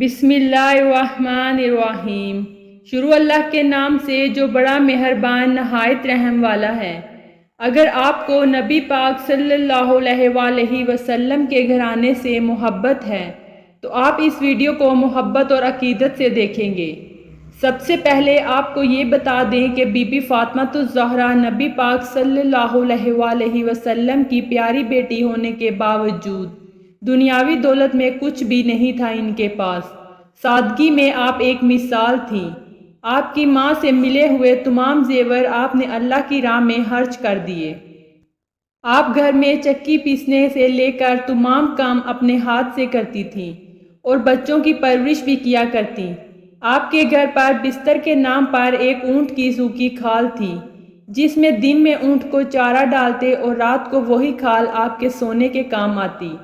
بسم اللہ الرحمن الرحیم۔ شروع اللہ کے نام سے جو بڑا مہربان نہایت رحم والا ہے۔ اگر آپ کو نبی پاک صلی اللہ علیہ وآلہ وسلم کے گھرانے سے محبت ہے تو آپ اس ویڈیو کو محبت اور عقیدت سے دیکھیں گے۔ سب سے پہلے آپ کو یہ بتا دیں کہ بی بی فاطمہ الزہرا نبی پاک صلی اللہ علیہ وآلہ وسلم کی پیاری بیٹی ہونے کے باوجود دنیاوی دولت میں کچھ بھی نہیں تھا ان کے پاس۔ سادگی میں آپ ایک مثال تھیں۔ آپ کی ماں سے ملے ہوئے تمام زیور آپ نے اللہ کی راہ میں خرچ کر دیے۔ آپ گھر میں چکی پیسنے سے لے کر تمام کام اپنے ہاتھ سے کرتی تھیں اور بچوں کی پرورش بھی کیا کرتی۔ آپ کے گھر پر بستر کے نام پر ایک اونٹ کی سوکھی کھال تھی جس میں دن میں اونٹ کو چارہ ڈالتے اور رات کو وہی کھال آپ کے سونے کے کام آتی۔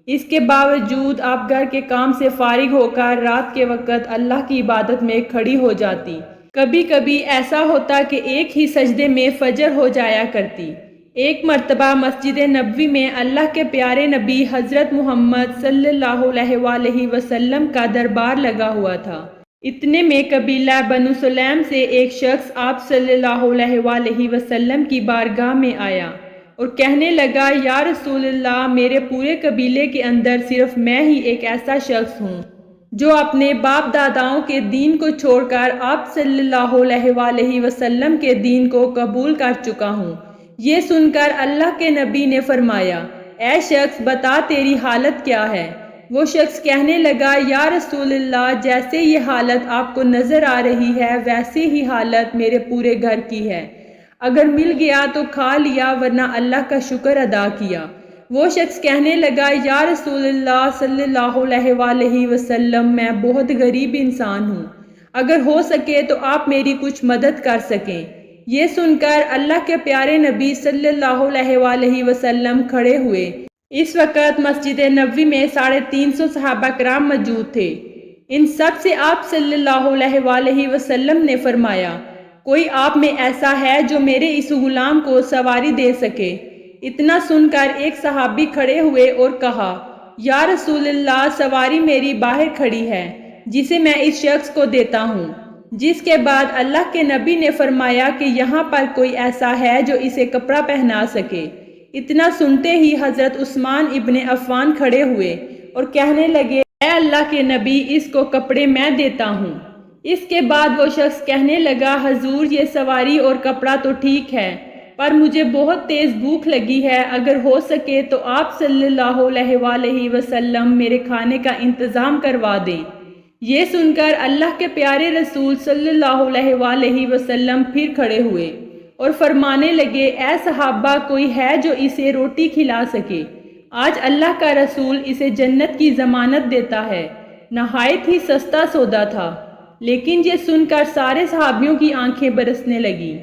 اس کے باوجود آپ گھر کے کام سے فارغ ہو کر رات کے وقت اللہ کی عبادت میں کھڑی ہو جاتی۔ کبھی کبھی ایسا ہوتا کہ ایک ہی سجدے میں فجر ہو جایا کرتی۔ ایک مرتبہ مسجد نبوی میں اللہ کے پیارے نبی حضرت محمد صلی اللہ علیہ وآلہ وسلم کا دربار لگا ہوا تھا۔ اتنے میں قبیلہ بنو سلیم سے ایک شخص آپ صلی اللہ علیہ وآلہ وسلم کی بارگاہ میں آیا اور کہنے لگا، یا رسول اللہ، میرے پورے قبیلے کے اندر صرف میں ہی ایک ایسا شخص ہوں جو اپنے باپ داداؤں کے دین کو چھوڑ کر آپ صلی اللہ علیہ وآلہ وسلم کے دین کو قبول کر چکا ہوں۔ یہ سن کر اللہ کے نبی نے فرمایا، اے شخص، بتا تیری حالت کیا ہے؟ وہ شخص کہنے لگا، یا رسول اللہ، جیسے یہ حالت آپ کو نظر آ رہی ہے ویسے ہی حالت میرے پورے گھر کی ہے۔ اگر مل گیا تو کھا لیا ورنہ اللہ کا شکر ادا کیا۔ وہ شخص کہنے لگا، یا رسول اللہ صلی اللہ علیہ وآلہ وسلم، میں بہت غریب انسان ہوں، اگر ہو سکے تو آپ میری کچھ مدد کر سکیں۔ یہ سن کر اللہ کے پیارے نبی صلی اللہ علیہ وآلہ وسلم کھڑے ہوئے۔ اس وقت مسجد نبوی میں 350 صحابہ کرام موجود تھے۔ ان سب سے آپ صلی اللہ علیہ وآلہ وسلم نے فرمایا، کوئی آپ میں ایسا ہے جو میرے اس غلام کو سواری دے سکے؟ اتنا سن کر ایک صحابی کھڑے ہوئے اور کہا، یا رسول اللہ، سواری میری باہر کھڑی ہے جسے میں اس شخص کو دیتا ہوں۔ جس کے بعد اللہ کے نبی نے فرمایا کہ یہاں پر کوئی ایسا ہے جو اسے کپڑا پہنا سکے۔ اتنا سنتے ہی حضرت عثمان ابن عفان کھڑے ہوئے اور کہنے لگے، اے اللہ کے نبی، اس کو کپڑے میں دیتا ہوں۔ اس کے بعد وہ شخص کہنے لگا، حضور، یہ سواری اور کپڑا تو ٹھیک ہے پر مجھے بہت تیز بھوک لگی ہے، اگر ہو سکے تو آپ صلی اللہ علیہ وآلہ وسلم میرے کھانے کا انتظام کروا دیں۔ یہ سن کر اللہ کے پیارے رسول صلی اللہ علیہ وآلہ وسلم پھر کھڑے ہوئے اور فرمانے لگے، اے صحابہ، کوئی ہے جو اسے روٹی کھلا سکے؟ آج اللہ کا رسول اسے جنت کی ضمانت دیتا ہے۔ نہایت ہی سستا سودا تھا۔ لیکن یہ سن کر سارے صحابیوں کی آنکھیں برسنے لگیں۔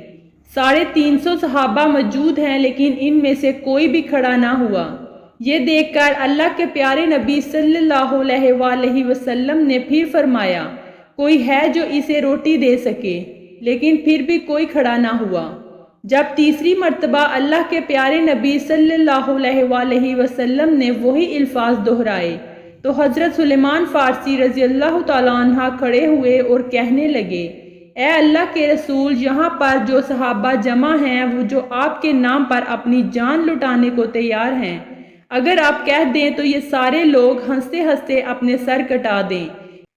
350 صحابہ موجود ہیں لیکن ان میں سے کوئی بھی کھڑا نہ ہوا۔ یہ دیکھ کر اللہ کے پیارے نبی صلی اللہ علیہ وآلہ وسلم نے پھر فرمایا، کوئی ہے جو اسے روٹی دے سکے؟ لیکن پھر بھی کوئی کھڑا نہ ہوا۔ جب تیسری مرتبہ اللہ کے پیارے نبی صلی اللہ علیہ وآلہ وسلم نے وہی الفاظ دہرائے تو حضرت سلیمان فارسی رضی اللہ تعالیٰ عنہ کھڑے ہوئے اور کہنے لگے، اے اللہ کے رسول، یہاں پر جو صحابہ جمع ہیں وہ جو آپ کے نام پر اپنی جان لٹانے کو تیار ہیں، اگر آپ کہہ دیں تو یہ سارے لوگ ہنستے ہنستے اپنے سر کٹا دیں۔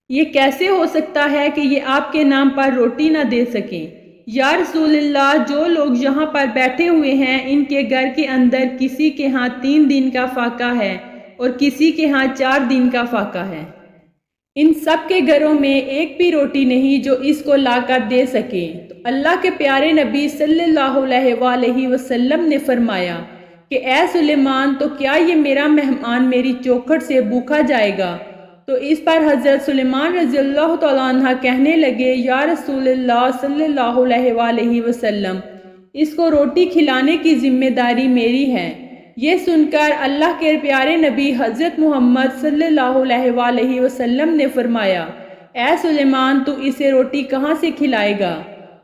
یہ کیسے ہو سکتا ہے کہ یہ آپ کے نام پر روٹی نہ دے سکیں؟ یا رسول اللہ، جو لوگ یہاں پر بیٹھے ہوئے ہیں ان کے گھر کے اندر کسی کے ہاں 3 دن کا فاقہ ہے اور کسی کے ہاں 4 دن کا فاقہ ہے۔ ان سب کے گھروں میں ایک بھی روٹی نہیں جو اس کو لا کر دے سکے۔ تو اللہ کے پیارے نبی صلی اللہ علیہ وآلہ وسلم نے فرمایا کہ اے سلیمان، تو کیا یہ میرا مہمان میری چوکھٹ سے بھوکا جائے گا؟ تو اس پر حضرت سلیمان رضی اللہ تعالیٰ عنہ کہنے لگے، یا رسول اللہ صلی اللہ علیہ وآلہ وسلم، اس کو روٹی کھلانے کی ذمہ داری میری ہے۔ یہ سن کر اللہ کے پیارے نبی حضرت محمد صلی اللہ علیہ وآلہ وسلم نے فرمایا، اے سلیمان، تو اسے روٹی کہاں سے کھلائے گا؟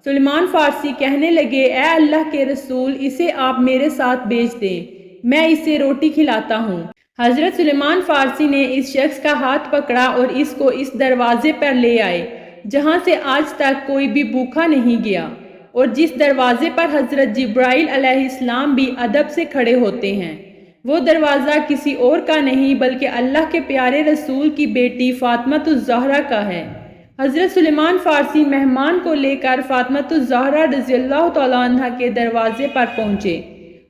سلیمان فارسی کہنے لگے، اے اللہ کے رسول، اسے آپ میرے ساتھ بھیج دیں، میں اسے روٹی کھلاتا ہوں۔ حضرت سلیمان فارسی نے اس شخص کا ہاتھ پکڑا اور اس کو اس دروازے پر لے آئے جہاں سے آج تک کوئی بھی بھوکا نہیں گیا، اور جس دروازے پر حضرت جبرائیل علیہ السلام بھی ادب سے کھڑے ہوتے ہیں۔ وہ دروازہ کسی اور کا نہیں بلکہ اللہ کے پیارے رسول کی بیٹی فاطمۃ الزہرا کا ہے۔ حضرت سلیمان فارسی مہمان کو لے کر فاطمۃ الزہرا رضی اللہ تعالیٰ عنہ کے دروازے پر پہنچے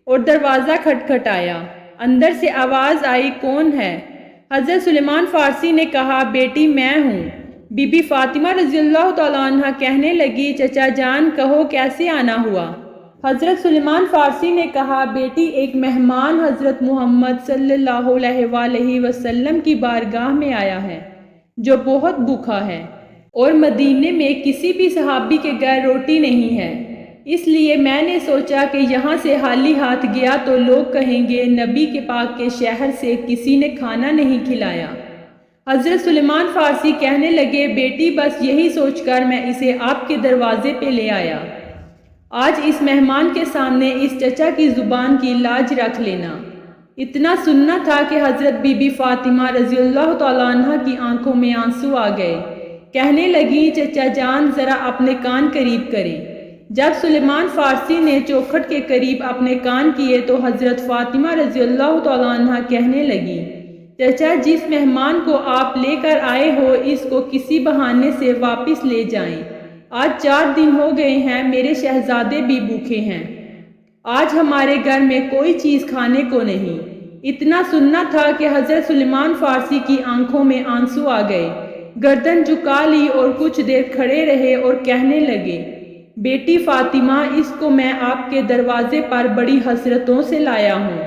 اور دروازہ کھٹکھٹایا۔ اندر سے آواز آئی، کون ہے؟ حضرت سلیمان فارسی نے کہا، بیٹی میں ہوں۔ بی بی فاطمہ رضی اللہ تعالیٰ عنہ کہنے لگی، چچا جان کہو کیسے آنا ہوا؟ حضرت سلیمان فارسی نے کہا، بیٹی ایک مہمان حضرت محمد صلی اللہ علیہ وآلہ وسلم کی بارگاہ میں آیا ہے جو بہت بھوکا ہے، اور مدینے میں کسی بھی صحابی کے گھر روٹی نہیں ہے، اس لیے میں نے سوچا کہ یہاں سے خالی ہاتھ گیا تو لوگ کہیں گے نبی کے پاک کے شہر سے کسی نے کھانا نہیں کھلایا۔ حضرت سلیمان فارسی کہنے لگے، بیٹی بس یہی سوچ کر میں اسے آپ کے دروازے پہ لے آیا۔ آج اس مہمان کے سامنے اس چچا کی زبان کی لاج رکھ لینا۔ اتنا سننا تھا کہ حضرت بی بی فاطمہ رضی اللہ تعالیٰ عنہ کی آنکھوں میں آنسو آ گئے۔ کہنے لگی، چچا جان ذرا اپنے کان قریب کریں۔ جب سلیمان فارسی نے چوکھٹ کے قریب اپنے کان کیے تو حضرت فاطمہ رضی اللہ تعالیٰ عنہ کہنے لگی، چچا جس مہمان کو آپ لے کر آئے ہو اس کو کسی بہانے سے واپس لے جائیں۔ آج 4 دن ہو گئے ہیں، میرے شہزادے بھی بھوکے ہیں، آج ہمارے گھر میں کوئی چیز کھانے کو نہیں۔ اتنا سننا تھا کہ حضرت سلیمان فارسی کی آنکھوں میں آنسو آ گئے، گردن جھکا لی اور کچھ دیر کھڑے رہے اور کہنے لگے، بیٹی فاطمہ اس کو میں آپ کے دروازے پر بڑی حسرتوں سے لایا ہوں،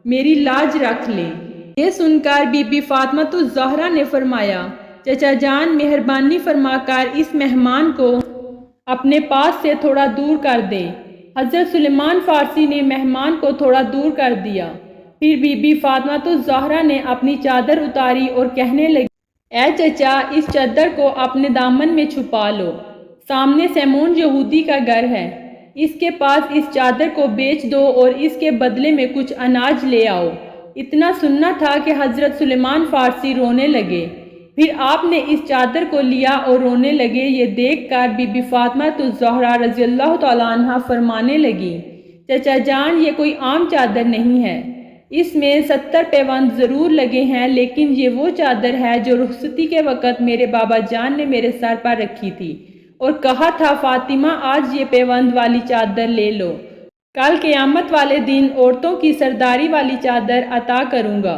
میری لاج رکھ لیں۔ یہ سن کر بی بی فاطمۃ الزہرا نے فرمایا، چچا جان مہربانی فرما کر اس مہمان کو اپنے پاس سے تھوڑا دور کر دیں۔ حضرت سلیمان فارسی نے مہمان کو تھوڑا دور کر دیا۔ پھر بی بی فاطمۃ الزہرا نے اپنی چادر اتاری اور کہنے لگی، اے چچا اس چادر کو اپنے دامن میں چھپا لو، سامنے سیمون یہودی کا گھر ہے، اس کے پاس اس چادر کو بیچ دو اور اس کے بدلے میں کچھ اناج لے آؤ۔ اتنا سننا تھا کہ حضرت سلیمان فارسی رونے لگے۔ پھر آپ نے اس چادر کو لیا اور رونے لگے۔ یہ دیکھ کر بی بی فاطمۃ الزہرا رضی اللہ تعالیٰ عنہ فرمانے لگی، چچا جان یہ کوئی عام چادر نہیں ہے، اس میں 70 پیوند ضرور لگے ہیں، لیکن یہ وہ چادر ہے جو رخصتی کے وقت میرے بابا جان نے میرے سر پر رکھی تھی اور کہا تھا، فاطمہ آج یہ پیوند والی چادر لے لو، کل قیامت والے دن عورتوں کی سرداری والی چادر عطا کروں گا۔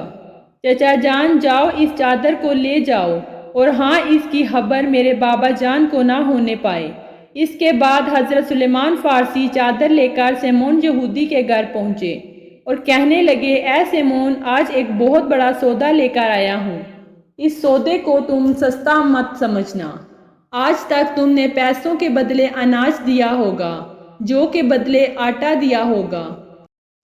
چچا جان جاؤ اس چادر کو لے جاؤ، اور ہاں اس کی خبر میرے بابا جان کو نہ ہونے پائے۔ اس کے بعد حضرت سلیمان فارسی چادر لے کر سیمون یہودی کے گھر پہنچے اور کہنے لگے، اے سیمون آج ایک بہت بڑا سودا لے کر آیا ہوں، اس سودے کو تم سستا مت سمجھنا۔ آج تک تم نے پیسوں کے بدلے اناج دیا ہوگا، جو کے بدلے آٹا دیا ہوگا،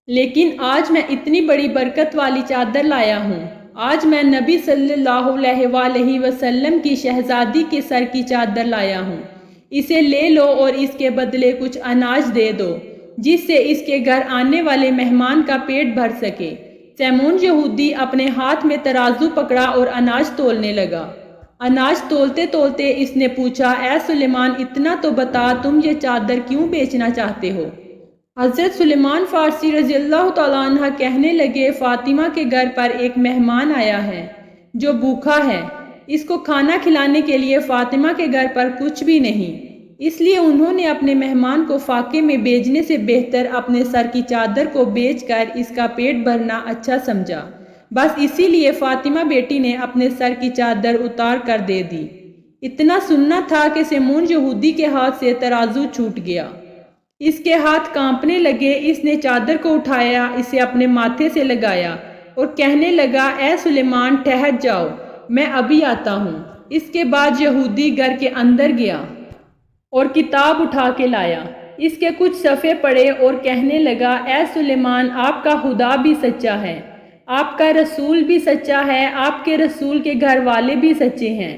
لیکن آج میں اتنی بڑی برکت والی چادر لایا ہوں۔ آج میں نبی صلی اللہ علیہ وآلہ وسلم کی شہزادی کے سر کی چادر لایا ہوں، اسے لے لو اور اس کے بدلے کچھ اناج دے دو جس سے اس کے گھر آنے والے مہمان کا پیٹ بھر سکے۔ سیمون یہودی اپنے ہاتھ میں ترازو پکڑا اور اناج تولنے لگا۔ اناج تولتے تولتے اس نے پوچھا، اے سلیمان اتنا تو بتا تم یہ چادر کیوں بیچنا چاہتے ہو؟ حضرت سلیمان فارسی رضی اللہ تعالیٰ عنہ کہنے لگے، فاطمہ کے گھر پر ایک مہمان آیا ہے جو بھوکا ہے، اس کو کھانا کھلانے کے لیے فاطمہ کے گھر پر کچھ بھی نہیں، اس لیے انہوں نے اپنے مہمان کو فاقے میں بھیجنے سے بہتر اپنے سر کی چادر کو بیچ کر اس کا پیٹ بھرنا اچھا سمجھا، بس اسی لیے فاطمہ بیٹی نے اپنے سر کی چادر اتار کر دے دی۔ اتنا سننا تھا کہ سیمون یہودی کے ہاتھ سے ترازو چھوٹ گیا، اس کے ہاتھ کانپنے لگے۔ اس نے چادر کو اٹھایا، اسے اپنے ماتھے سے لگایا اور کہنے لگا، اے سلیمان ٹھہر جاؤ، میں ابھی آتا ہوں۔ اس کے بعد یہودی گھر کے اندر گیا اور کتاب اٹھا کے لایا، اس کے کچھ صفحے پڑھے اور کہنے لگا، اے سلیمان آپ کا خدا بھی سچا ہے، آپ کا رسول بھی سچا ہے، آپ کے رسول کے گھر والے بھی سچے ہیں۔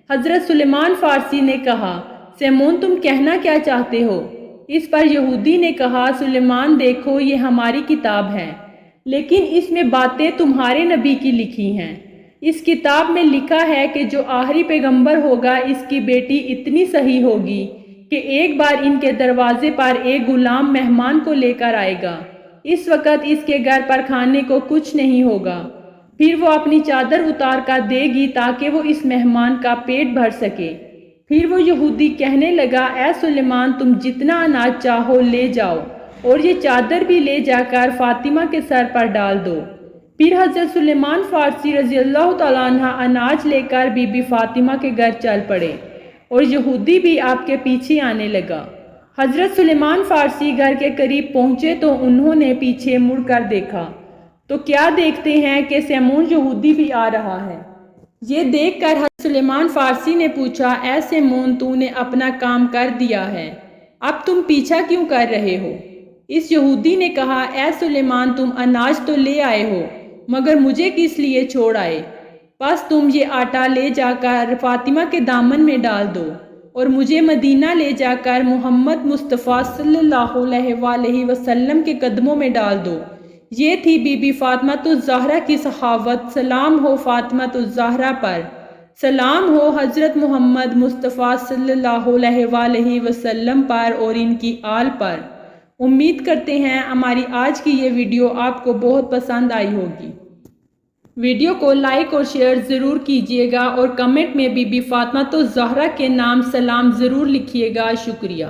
حضرت سلیمان فارسی نے کہا، سیمون تم کہنا کیا چاہتے ہو؟ اس پر یہودی نے کہا، سلیمان دیکھو یہ ہماری کتاب ہے، لیکن اس میں باتیں تمہارے نبی کی لکھی ہیں۔ اس کتاب میں لکھا ہے کہ جو آخری پیغمبر ہوگا اس کی بیٹی اتنی صحیح ہوگی کہ ایک بار ان کے دروازے پر ایک غلام مہمان کو لے کر آئے گا۔ اس وقت اس کے گھر پر کھانے کو کچھ نہیں ہوگا، پھر وہ اپنی چادر اتار کر دے گی تاکہ وہ اس مہمان کا پیٹ بھر سکے۔ پھر وہ یہودی کہنے لگا، اے سلیمان، تم جتنا اناج چاہو لے جاؤ اور یہ چادر بھی لے جا کر فاطمہ کے سر پر ڈال دو۔ پھر حضرت سلیمان فارسی رضی اللہ تعالیٰ عنہ اناج لے کر بی بی فاطمہ کے گھر چل پڑے اور یہودی بھی آپ کے پیچھے آنے لگا۔ حضرت سلیمان فارسی گھر کے قریب پہنچے تو انہوں نے پیچھے مڑ کر دیکھا تو کیا دیکھتے ہیں کہ سیمون یہودی بھی آ رہا ہے۔ یہ دیکھ کر حضرت سلیمان فارسی نے پوچھا، اے سیمون، تو نے اپنا کام کر دیا ہے، اب تم پیچھا کیوں کر رہے ہو؟ اس یہودی نے کہا، اے سلیمان، تم اناج تو لے آئے ہو مگر مجھے کس لیے چھوڑ آئے؟ بس تم یہ آٹا لے جا کر فاطمہ کے دامن میں ڈال دو اور مجھے مدینہ لے جا کر محمد مصطفیٰ صلی اللہ علیہ وآلہ وسلم کے قدموں میں ڈال دو۔ یہ تھی بی بی فاطمہ الزہرا کی سخاوت۔ سلام ہو فاطمہ الزہرا پر، سلام ہو حضرت محمد مصطفیٰ صلی اللہ علیہ وآلہ وسلم پر اور ان کی آل پر۔ امید کرتے ہیں ہماری آج کی یہ ویڈیو آپ کو بہت پسند آئی ہوگی۔ ویڈیو کو لائک اور شیئر ضرور کیجیے گا اور کمنٹ میں بی بی فاطمہ الزہرا کے نام سلام ضرور لکھیے گا۔ شکریہ۔